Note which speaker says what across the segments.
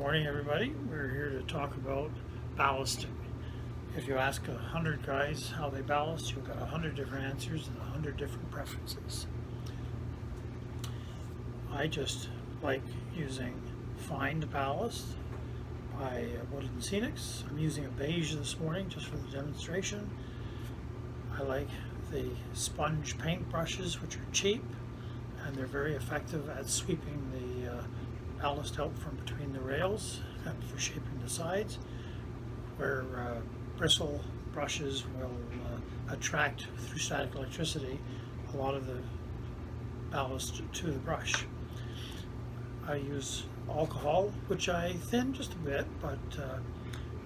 Speaker 1: morning, everybody. We're here to talk about ballasting. If you ask 100 guys how they ballast, you'll get 100 different answers and 100 different preferences. I just like using fine ballast by Wood & Scenics. I'm using a beige this morning just for the demonstration. I like the sponge paint brushes, which are cheap and they're very effective at sweeping the ballast out from between the rails and for shaping the sides, where bristle brushes will attract through static electricity a lot of the ballast to the brush. I use alcohol, which I thin just a bit, but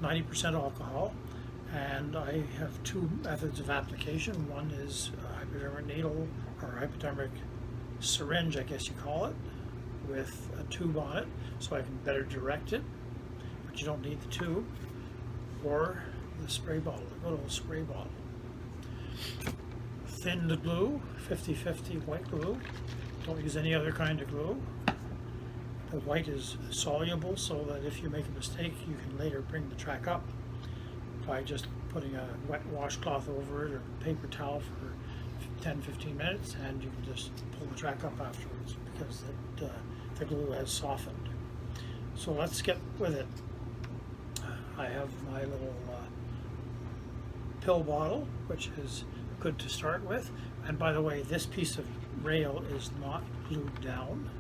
Speaker 1: 90% alcohol, and I have two methods of application. One is a hypodermic needle or hypodermic syringe, I guess you call it, with a tube on it so I can better direct it, but you don't need the tube, or the spray bottle, the good old spray bottle. Thinned glue, 50-50 white glue. Don't use any other kind of glue. The white is soluble so that if you make a mistake you can later bring the track up by just putting a wet washcloth over it or paper towel for 10-15 minutes, and you can just pull the track up afterwards because the glue has softened. So let's get with it. I have my little pill bottle, which is good to start with. And by the way, this piece of rail is not glued down,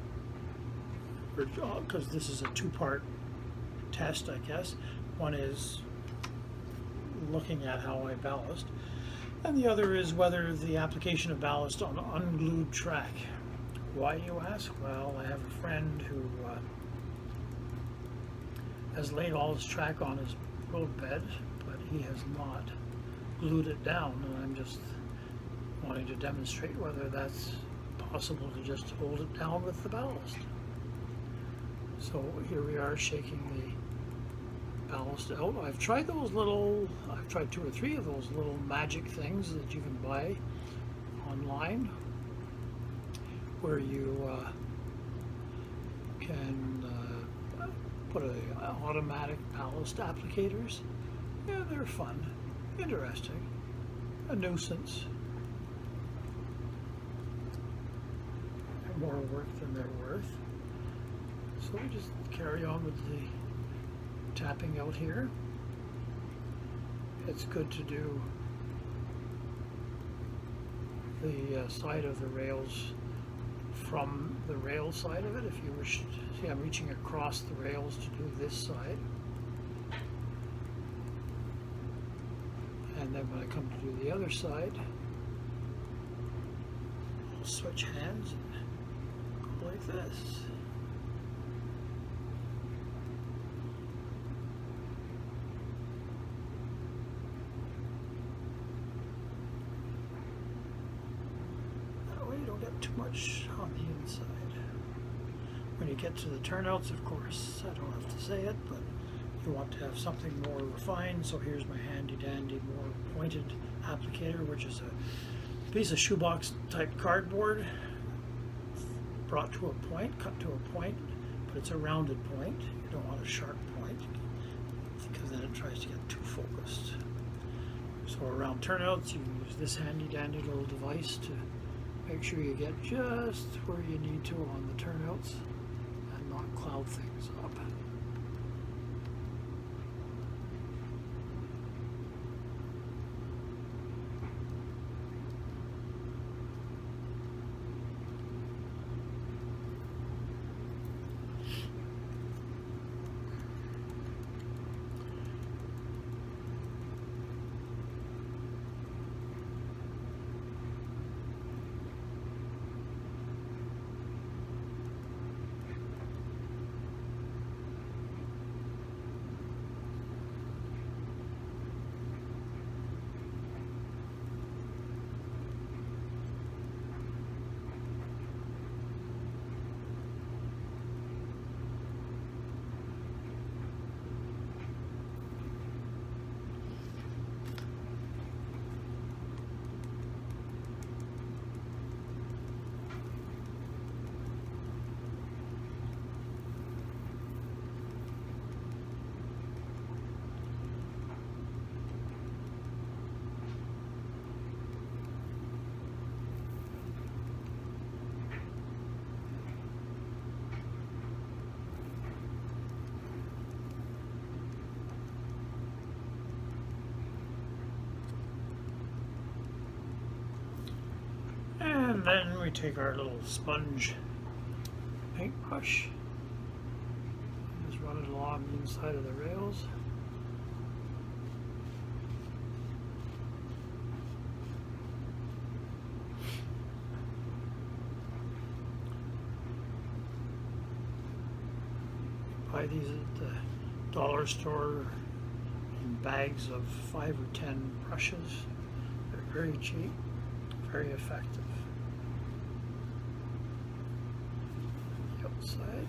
Speaker 1: because this is a two-part test, I guess. One is looking at how I ballast, and the other is whether the application of ballast on an unglued track. Why, you ask? Well, I have a friend who has laid all his track on his road bed, but he has not glued it down, and I'm just wanting to demonstrate whether that's possible to just hold it down with the ballast. So here we are shaking the ballast out. I've tried 2 or 3 of those little magic things that you can buy online, where you can put automatic ballast applicators. Yeah, they're fun, interesting, a nuisance, and more work than they're worth. So we just carry on with the tapping out here. It's good to do the side of the rails from the rail side of it if you wish to. See, I'm reaching across the rails to do this side. And then when I come to do the other side, I'll switch hands and go like this. That way you don't get too much on the inside. When you get to the turnouts, of course, I don't have to say it, but you want to have something more refined, so here's my handy dandy more pointed applicator, which is a piece of shoebox type cardboard brought to a point, cut to a point, but it's a rounded point. You don't want a sharp point because then it tries to get too focused. So around turnouts you can use this handy dandy little device to make sure you get just where you need to on the turnouts and not cloud things up. And we take our little sponge paintbrush, just run it along the inside of the rails. Buy these at the dollar store in bags of 5 or 10 brushes. They're very cheap, very effective. The outside.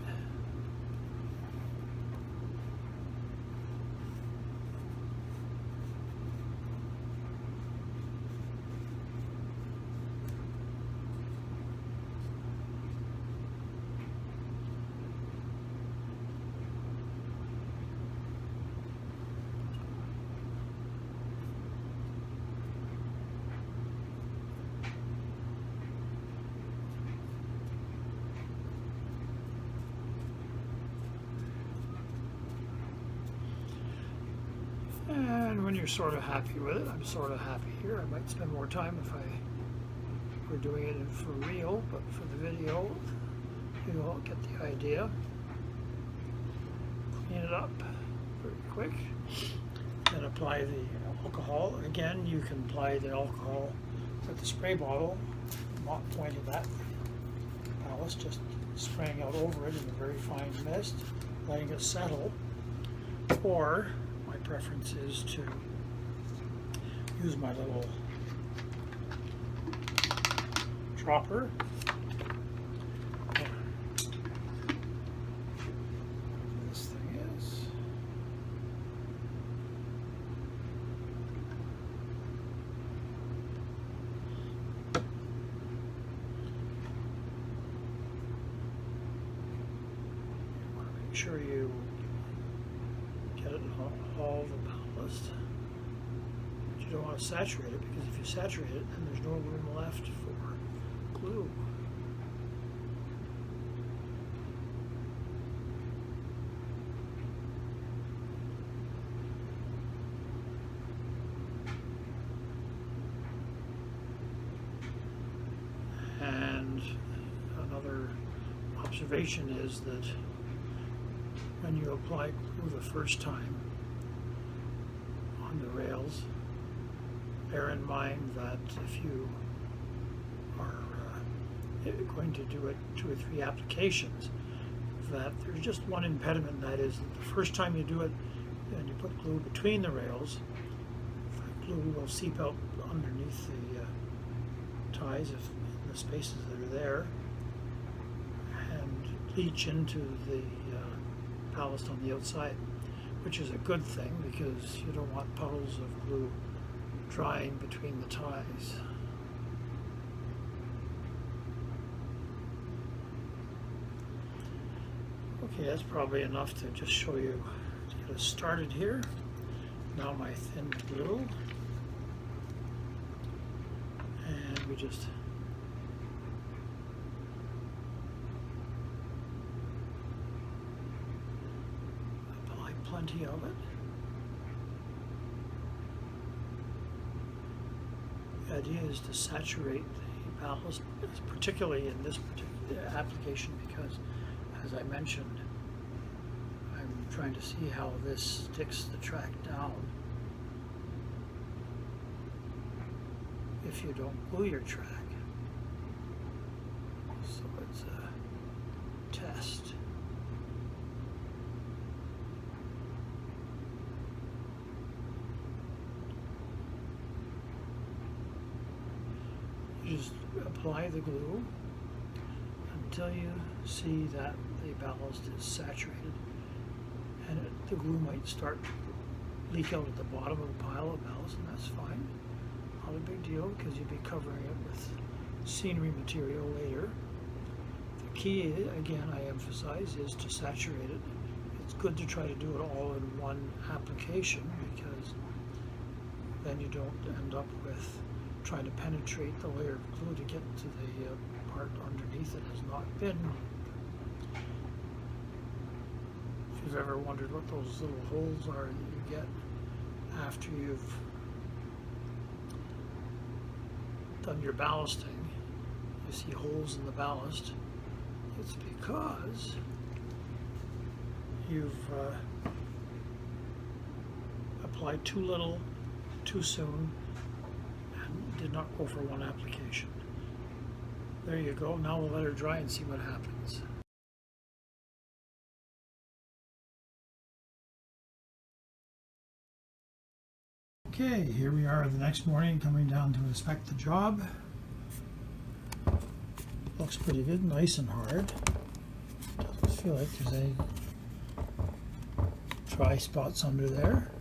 Speaker 1: And when you're sort of happy with it, I'm sort of happy here. I might spend more time if I were doing it for real, but for the video, you all get the idea. Clean it up very quick. Then apply the alcohol. Again, you can apply the alcohol with the spray bottle, not pointing that ballast, just spraying out over it in a very fine mist, letting it settle. Or my preference is to use my little dropper. This thing is. You want to make sure you get it on all the ballast. But you don't want to saturate it, because if you saturate it, then there's no room left for glue. And another observation is that when you apply glue the first time on the rails, bear in mind that if you are going to do it 2 or 3 applications, that there's just one impediment, that is that the first time you do it and you put glue between the rails, the glue will seep out underneath the ties, if in the spaces that are there, and leach into the ballast on the outside, which is a good thing because you don't want puddles of glue drying between the ties. Okay, that's probably enough to just show you to get us started here. Now my thin glue, and we just apply plenty of it. The idea is to saturate the ballast, particularly in this particular application, because, as I mentioned, I'm trying to see how this sticks the track down if you don't glue your track. So it's a test. You just apply the glue until you see that the ballast is saturated, and the glue might start to leak out at the bottom of the pile of ballast, and that's fine. Not a big deal, because you'll be covering it with scenery material later. The key, again, I emphasize, is to saturate it. It's good to try to do it all in one application, because then you don't end up with trying to penetrate the layer of glue to get to the part underneath that has not been. If you've ever wondered what those little holes are that you get after you've done your ballasting, You see holes in the ballast. It's because you've applied too little too soon and did not go for one application. There you go. Now we'll let her dry and see what happens. Okay, here we are the next morning coming down to inspect the job. Looks pretty good, nice and hard. Doesn't feel like there's any dry spots under there.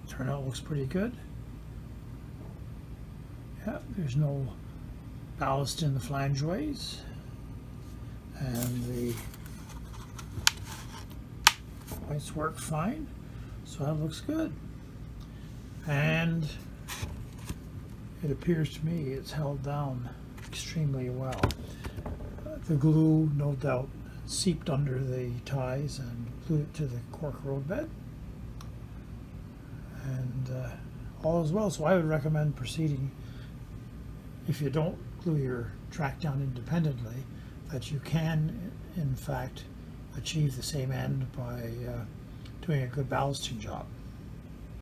Speaker 1: Turnout looks pretty good. Yeah, there's no ballast in the flangeways, and the points work fine, so that looks good. And it appears to me it's held down extremely well. The glue, no doubt, seeped under the ties and glued it to the cork roadbed, and all is well. So I would recommend proceeding, if you don't glue your track down independently, that you can in fact achieve the same end by doing a good ballasting job.